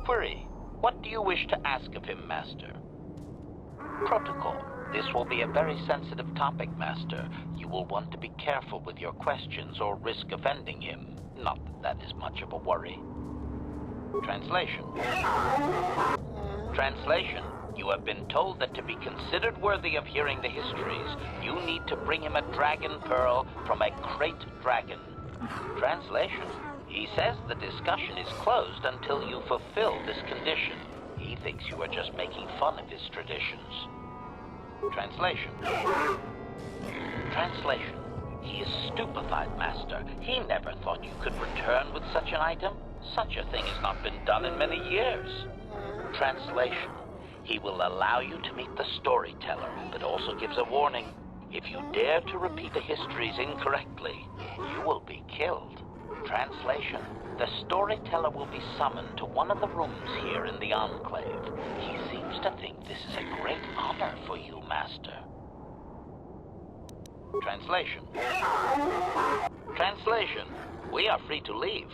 Query. What do you wish to ask of him, Master? Protocol. This will be a very sensitive topic, Master. You will want to be careful with your questions or risk offending him. Not that that is much of a worry. Translation. Translation. You have been told that to be considered worthy of hearing the histories, you need to bring him a dragon pearl from a great dragon. Translation. He says the discussion is closed until you fulfill this condition. He thinks you are just making fun of his traditions. Translation. Translation. He is stupefied, Master. He never thought you could return with such an item. Such a thing has not been done in many years. Translation. He will allow you to meet the storyteller, but also gives a warning. If you dare to repeat the histories incorrectly, you will be killed. Translation. The storyteller will be summoned to one of the rooms here in the Enclave. He seems to think this is a great honor for you, Master. Translation. Translation. We are free to leave.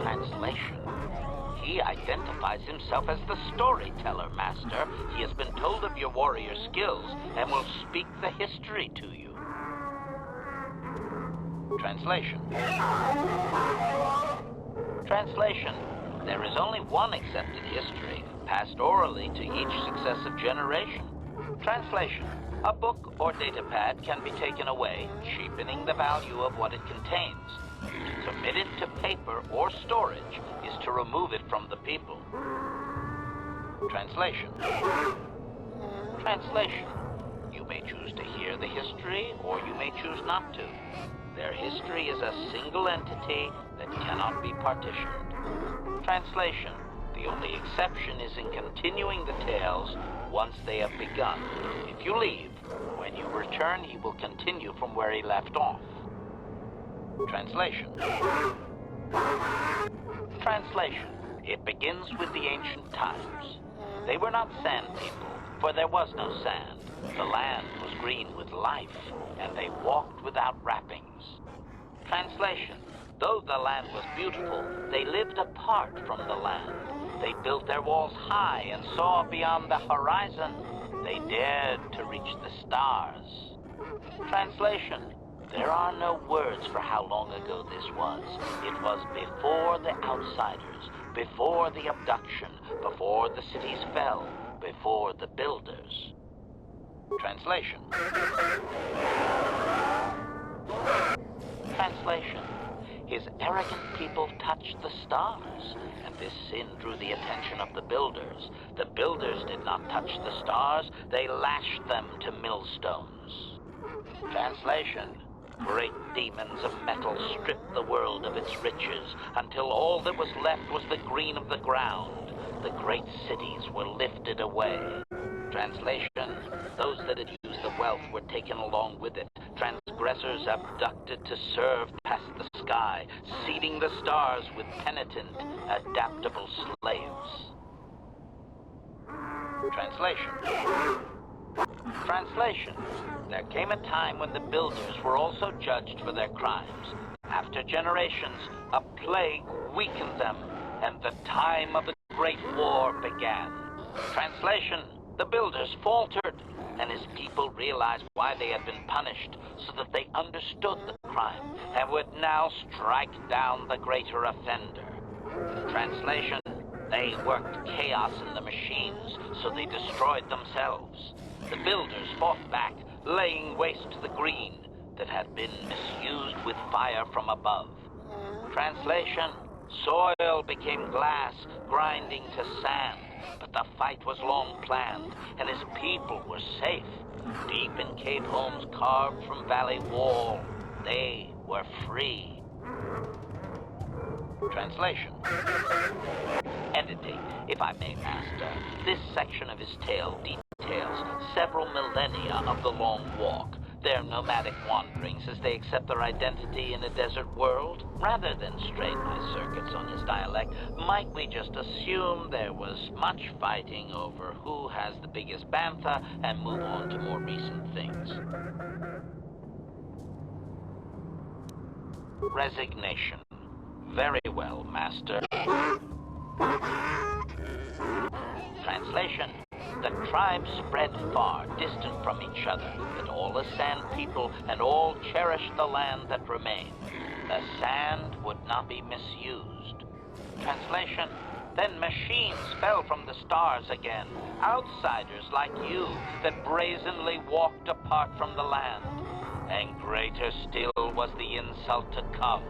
Translation. He identifies himself as the storyteller, Master. He has been told of your warrior skills and will speak the history to you. Translation. Translation. There is only one accepted history, passed orally to each successive generation. Translation. A book or datapad can be taken away, cheapening the value of what it contains. To commit it to paper or storage is to remove it from the people. Translation. Translation. You may choose to hear the history, or you may choose not to. Their history is a single entity that cannot be partitioned. Translation. The only exception is in continuing the tales once they have begun. If you leave, when you return, he will continue from where he left off. Translation. Translation. It begins with the ancient times. They were not sand people, for there was no sand. The land was green with life, and they walked without wrappings. Translation. Though the land was beautiful, they lived apart from the land. They built their walls high and saw beyond the horizon. They dared to reach the stars. Translation. There are no words for how long ago this was. It was before the outsiders, before the abduction, before the cities fell, before the builders. Translation. Translation. His arrogant people touched the stars, and this sin drew the attention of the builders. The builders did not touch the stars, they lashed them to millstones. Translation. Great demons of metal stripped the world of its riches, until all that was left was the green of the ground. The great cities were lifted away. Translation. Those that had used the wealth were taken along with it. Transgressors abducted to serve past the sky, seeding the stars with penitent, adaptable slaves. Translation. Translation. There came a time when the builders were also judged for their crimes. After generations, a plague weakened them, and the time of the Great War began. Translation. The builders faltered, and his people realized why they had been punished, so that they understood the crime, and would now strike down the greater offender. Translation. They worked chaos in the machines, so they destroyed themselves. The builders fought back, laying waste to the green that had been misused with fire from above. Translation. Soil became glass, grinding to sand, but the fight was long planned, and his people were safe. Deep in cave homes carved from valley wall, they were free. Translation. Editing, if I may, Master. This section of his tale details several millennia of the long walk, their nomadic wanderings as they accept their identity in a desert world. Rather than strain my circuits on his dialect, might we just assume there was much fighting over who has the biggest bantha and move on to more recent things? Resignation. Very well, Master. Translation. The tribes spread far, distant from each other, but all as sand people, and all cherished the land that remained. The sand would not be misused. Translation. Then machines fell from the stars again, outsiders like you that brazenly walked apart from the land. And greater still was the insult to come.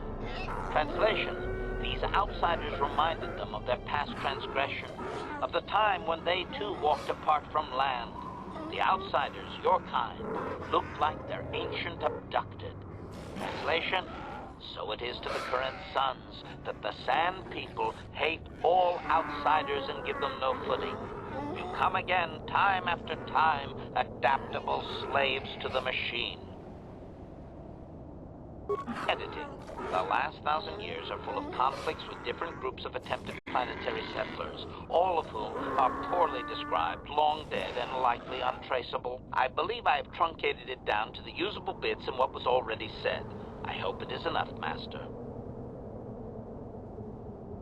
Translation. These outsiders reminded them of their past transgression, of the time when they too walked apart from land. The outsiders, your kind, looked like their ancient abducted. Translation. So it is to the current sons that the sand people hate all outsiders and give them no footing. You come again, time after time, adaptable slaves to the machine. Editing. The last 1,000 years are full of conflicts with different groups of attempted planetary settlers, all of whom are poorly described, long dead, and likely untraceable. I believe I have truncated it down to the usable bits in what was already said. I hope it is enough, Master.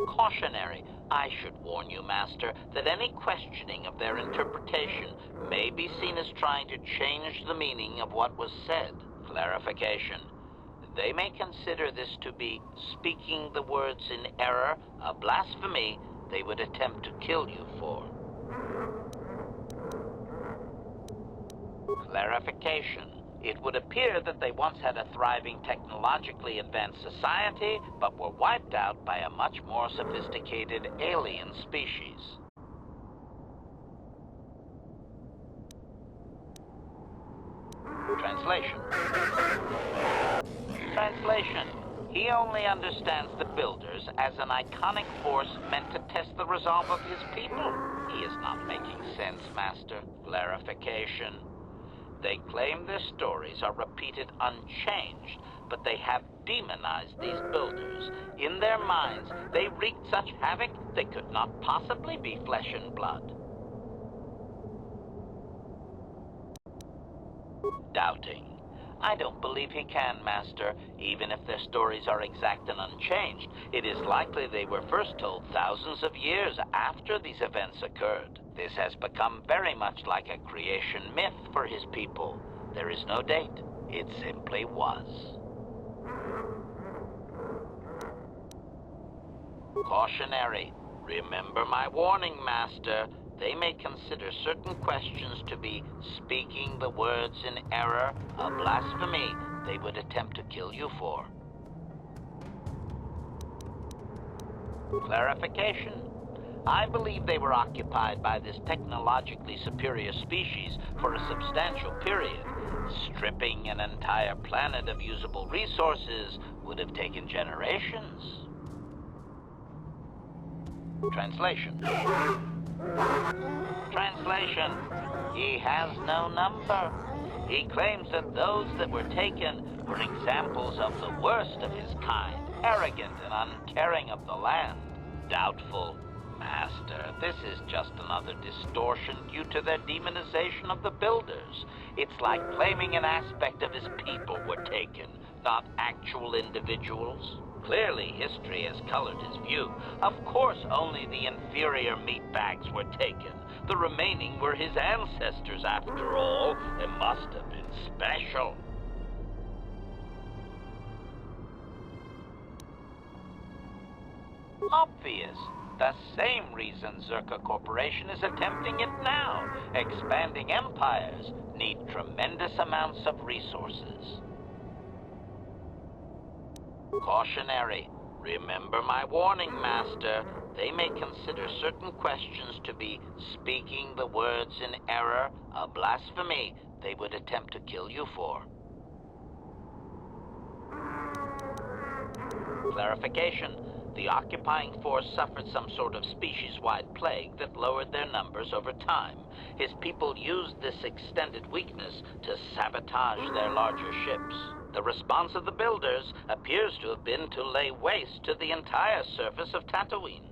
Cautionary. I should warn you, Master, that any questioning of their interpretation may be seen as trying to change the meaning of what was said. Clarification. They may consider this to be speaking the words in error, a blasphemy they would attempt to kill you for. Clarification. It would appear that they once had a thriving, technologically advanced society, but were wiped out by a much more sophisticated alien species. Translation. Translation. He only understands the builders as an iconic force meant to test the resolve of his people. He is not making sense, Master. Clarification. They claim their stories are repeated unchanged, but they have demonized these builders. In their minds, they wreaked such havoc they could not possibly be flesh and blood. Doubting. I don't believe he can, Master. Even if their stories are exact and unchanged, it is likely they were first told thousands of years after these events occurred. This has become very much like a creation myth for his people. There is no date. It simply was. Cautionary. Remember my warning, Master. they may consider certain questions to be speaking the words in error, a blasphemy they would attempt to kill you for. Clarification. I believe they were occupied by this technologically superior species for a substantial period. Stripping an entire planet of usable resources would have taken generations. Translation. Translation. He has no number. He claims that those that were taken were examples of the worst of his kind, arrogant and uncaring of the land. Doubtful. Master, this is just another distortion due to their demonization of the builders. It's like claiming an aspect of his people were taken, not actual individuals. Clearly, history has colored his view. Of course, only the inferior meatbags were taken. The remaining were his ancestors, after all. They must have been special. Obvious. The same reason Zerka Corporation is attempting it now. Expanding empires need tremendous amounts of resources. Cautionary. Remember my warning, Master. They may consider certain questions to be speaking the words in error, a blasphemy they would attempt to kill you for. Clarification. The occupying force suffered some sort of species-wide plague that lowered their numbers over time. His people used this extended weakness to sabotage their larger ships. The response of the builders appears to have been to lay waste to the entire surface of Tatooine.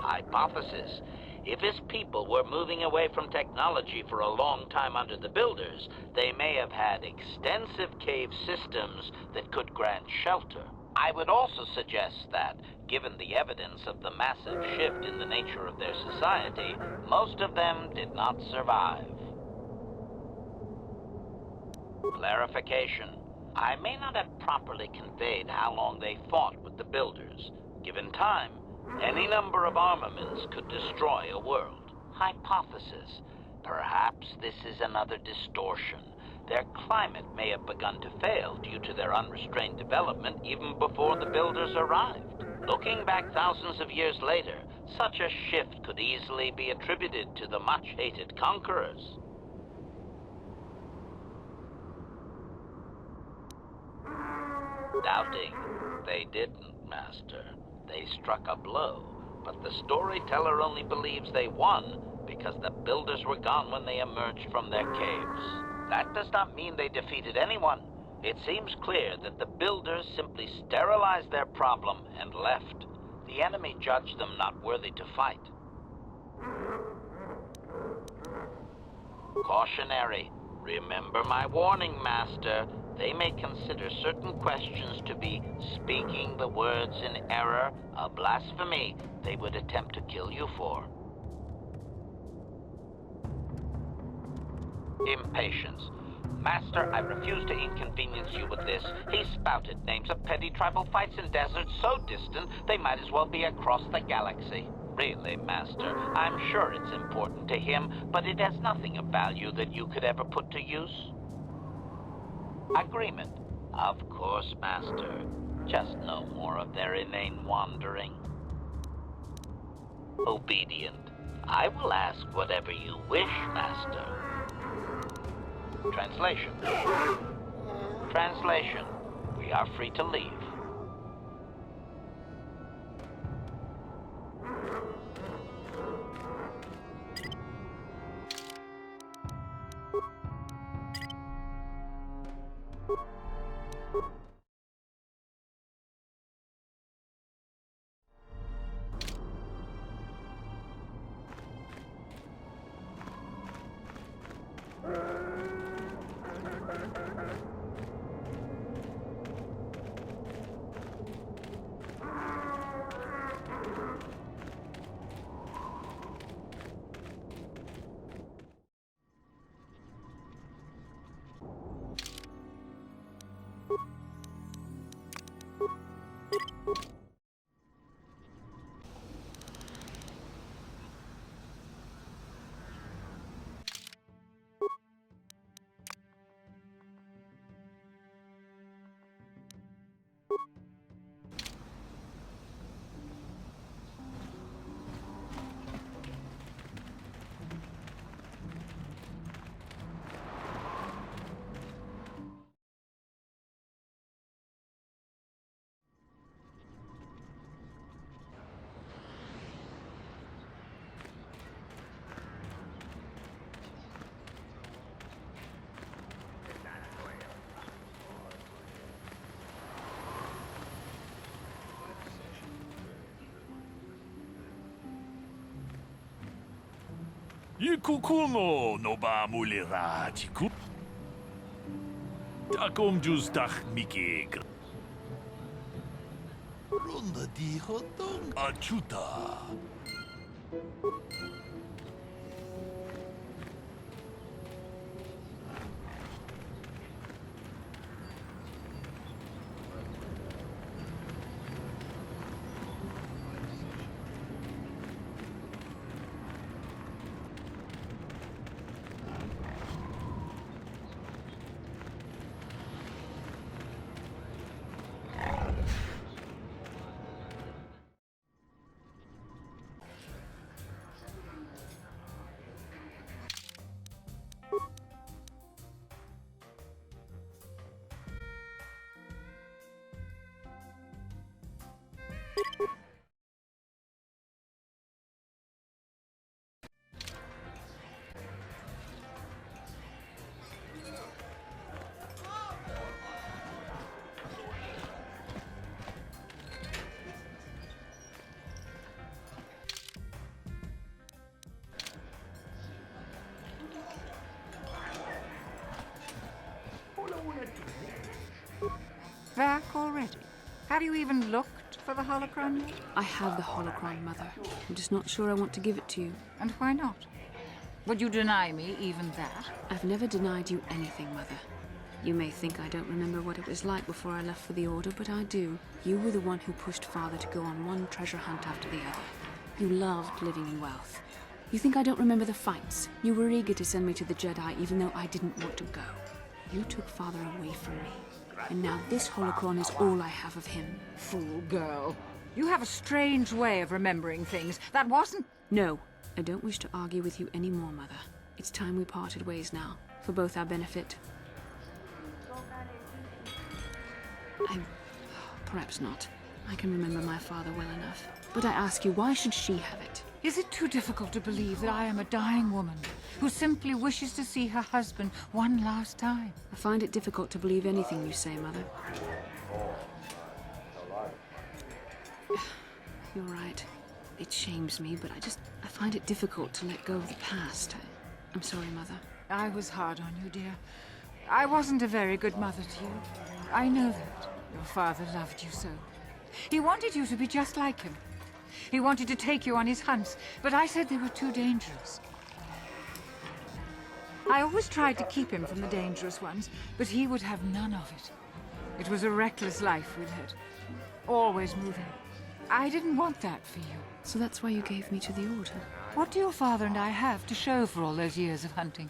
Hypothesis. If his people were moving away from technology for a long time under the builders, they may have had extensive cave systems that could grant shelter. I would also suggest that, given the evidence of the massive shift in the nature of their society, most of them did not survive. Clarification. I may not have properly conveyed how long they fought with the builders. Given time, any number of armaments could destroy a world. Hypothesis. Perhaps this is another distortion. Their climate may have begun to fail due to their unrestrained development even before the builders arrived. Looking back thousands of years later, such a shift could easily be attributed to the much-hated conquerors. Doubting. They didn't, Master. They struck a blow, but the storyteller only believes they won because the builders were gone when they emerged from their caves. That does not mean they defeated anyone. It seems clear that the builders simply sterilized their problem and left. The enemy judged them not worthy to fight. Cautionary. Remember my warning, Master. They may consider certain questions to be speaking the words in error, a blasphemy they would attempt to kill you for. Impatience. Master, I refuse to inconvenience you with this. He spouted names of petty tribal fights in deserts so distant they might as well be across the galaxy. Really, Master, I'm sure it's important to him, but it has nothing of value that you could ever put to use. Agreement. Of course, Master. Just no more of their inane wandering. Obedient. I will ask whatever you wish, Master. Translation. Translation. We are free to leave. Ikukuno no ba mulira tiku. Takom justach mikig. Ronda di hotong achuta. Back already? Have you even looked for the holocron yet? I have the holocron, Mother. I'm just not sure I want to give it to you. And why not? Would you deny me even that? I've never denied you anything, Mother. You may think I don't remember what it was like before I left for the Order, but I do. You were the one who pushed Father to go on one treasure hunt after the other. You loved living in wealth. You think I don't remember the fights? You were eager to send me to the Jedi even though I didn't want to go. You took Father away from me. And now this holocron is all I have of him. Fool girl. You have a strange way of remembering things. That wasn't... No, I don't wish to argue with you anymore, Mother. It's time we parted ways now, for both our benefit. Perhaps not. I can remember my father well enough. But I ask you, why should she have it? Is it too difficult to believe that I am a dying woman who simply wishes to see her husband one last time? I find it difficult to believe anything you say, Mother. You're right. It shames me, but I find it difficult to let go of the past. I'm sorry, Mother. I was hard on you, dear. I wasn't a very good mother to you. I know that. Your father loved you so. He wanted you to be just like him. He wanted to take you on his hunts, but I said they were too dangerous. I always tried to keep him from the dangerous ones, but he would have none of it. It was a reckless life we'd led. Always moving. I didn't want that for you. So that's why you gave me to the Order? What do your father and I have to show for all those years of hunting?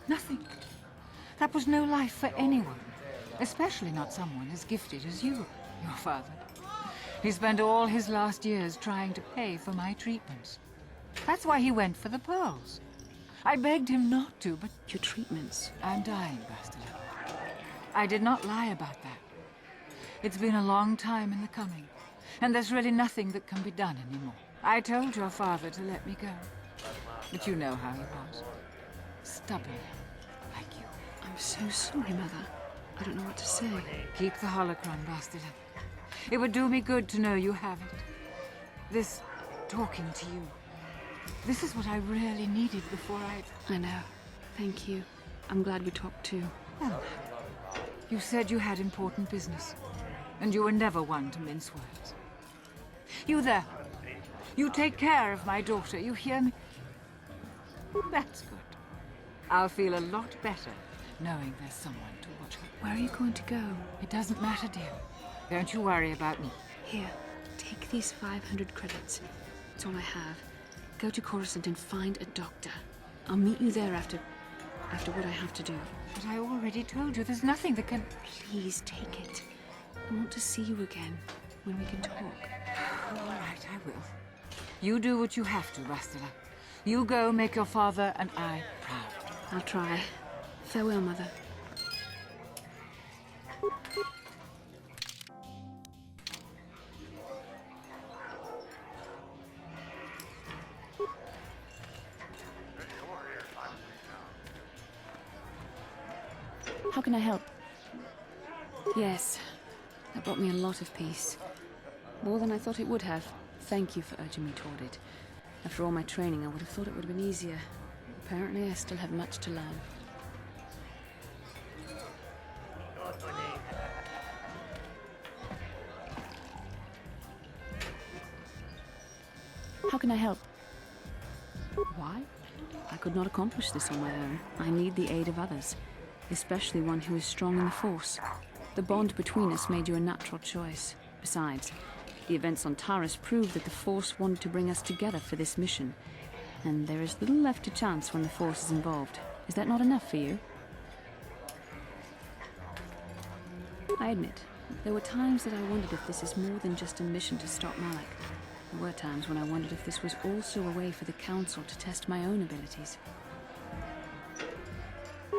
Nothing. That was no life for anyone, especially not someone as gifted as you, your father. He spent all his last years trying to pay for my treatments. That's why he went for the pearls. I begged him not to, but... Your treatments? I'm dying, Bastila. I did not lie about that. It's been a long time in the coming, and there's really nothing that can be done anymore. I told your father to let me go, but you know how he was. Stubborn, like you. I'm so sorry, Mother. I don't know what to say. Keep the holocron, Bastila. It would do me good to know you have it. This talking to you. This is what I really needed before I know. Thank you. I'm glad we talked too. Well, you said you had important business, and you were never one to mince words. You there. You take care of my daughter, you hear me? That's good. I'll feel a lot better knowing there's someone to watch her. Where are you going to go? It doesn't matter, dear. Don't you worry about me. Here, take these 500 credits. It's all I have. Go to Coruscant and find a doctor. I'll meet you there after what I have to do. But I already told you there's nothing that can... Please take it. I want to see you again when we can talk. All right, I will. You do what you have to, Bastila. You go make your father and I proud. I'll try. Farewell, Mother. How can I help? Yes, that brought me a lot of peace. More than I thought it would have. Thank you for urging me toward it. After all my training, I would have thought it would have been easier. Apparently, I still have much to learn. How can I help? Why? I could not accomplish this on my own. I need the aid of others, especially one who is strong in the Force. The bond between us made you a natural choice. Besides, the events on Taris prove that the Force wanted to bring us together for this mission, and there is little left to chance when the Force is involved. Is that not enough for you? I admit, there were times that I wondered if this is more than just a mission to stop Malak. There were times when I wondered if this was also a way for the Council to test my own abilities.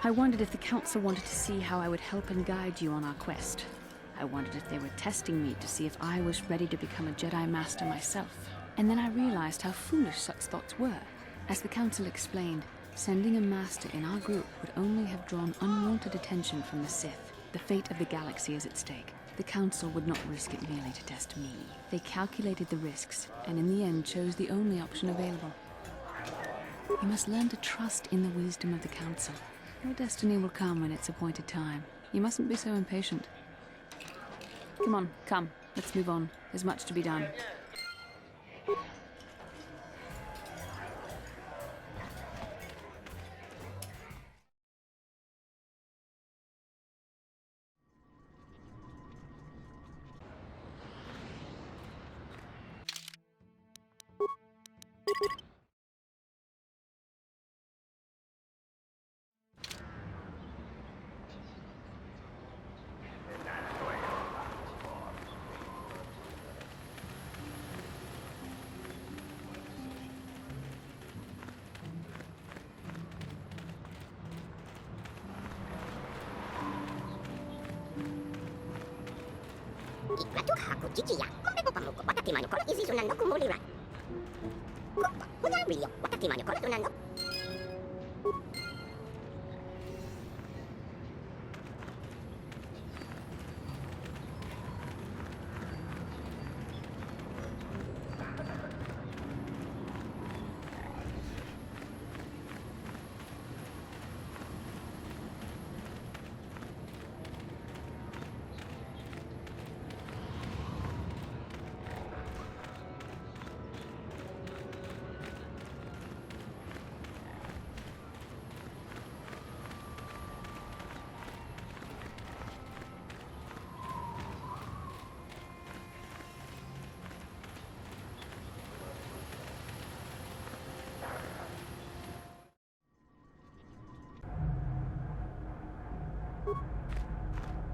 I wondered if the Council wanted to see how I would help and guide you on our quest. I wondered if they were testing me to see if I was ready to become a Jedi Master myself. And then I realized how foolish such thoughts were. As the Council explained, sending a Master in our group would only have drawn unwanted attention from the Sith. The fate of the galaxy is at stake. The Council would not risk it merely to test me. They calculated the risks, and in the end chose the only option available. You must learn to trust in the wisdom of the Council. Your destiny will come when it's appointed time. You mustn't be so impatient. Come on, come. Let's move on. There's much to be done.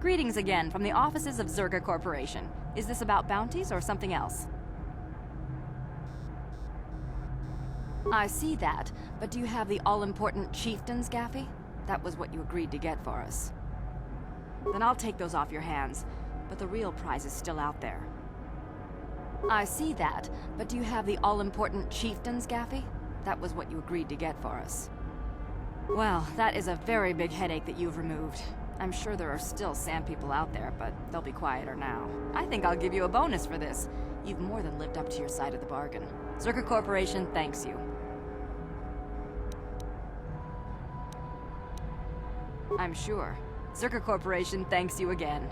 Greetings again from the offices of Zerga Corporation. Is this about bounties or something else? I see that, but do you have the all-important chieftains, Gaffy? That was what you agreed to get for us. Then I'll take those off your hands, but the real prize is still out there. I see that, but do you have the all-important chieftains, Gaffy? That was what you agreed to get for us. Well, that is a very big headache that you've removed. I'm sure there are still sand people out there, but they'll be quieter now. I think I'll give you a bonus for this. You've more than lived up to your side of the bargain. Zerga Corporation thanks you. I'm sure. Zerga Corporation thanks you again.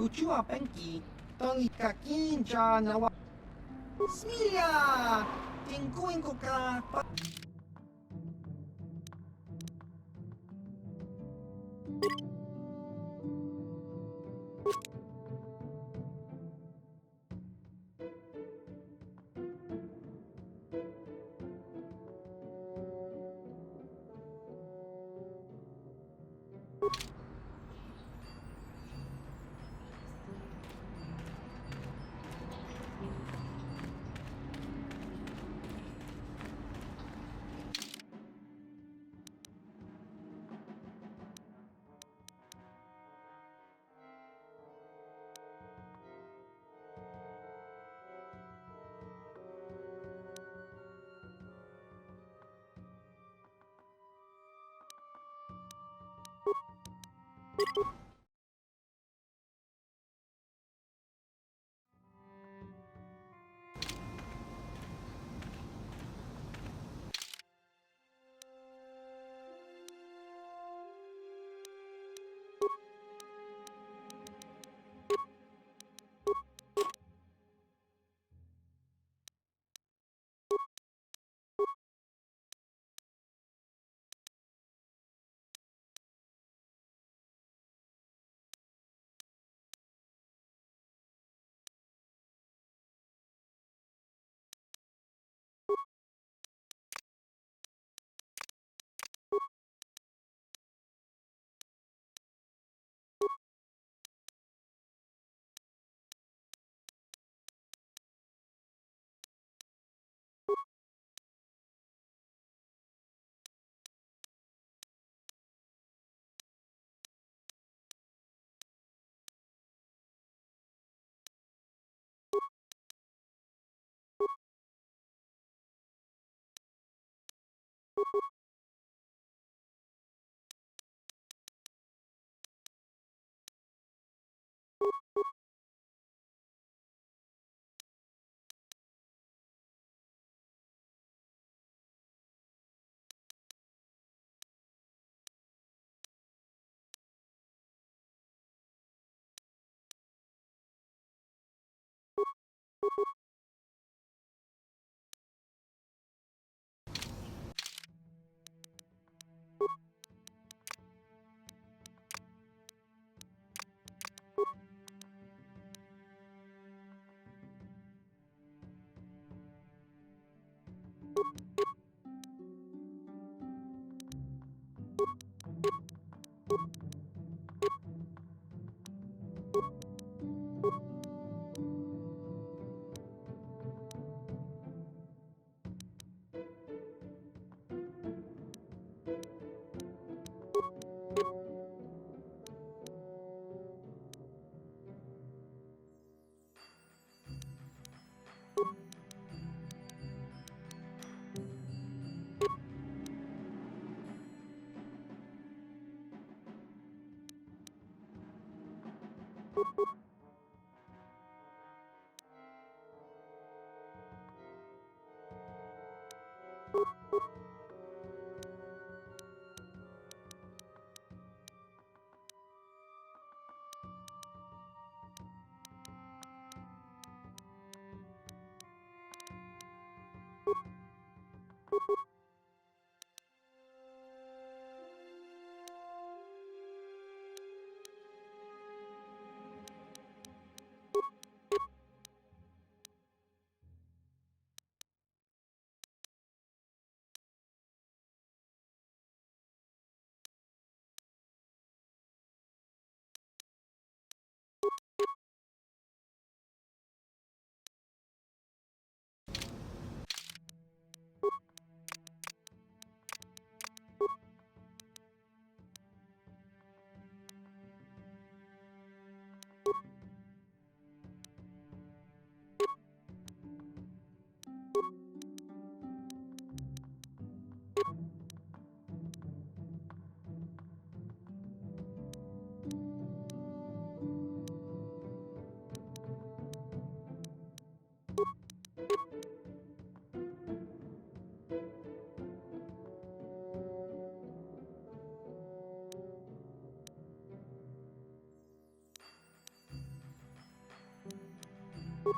kuchua penki, tongi kakin cha nawa. Smilia! Tingkuin ko ka pa...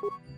you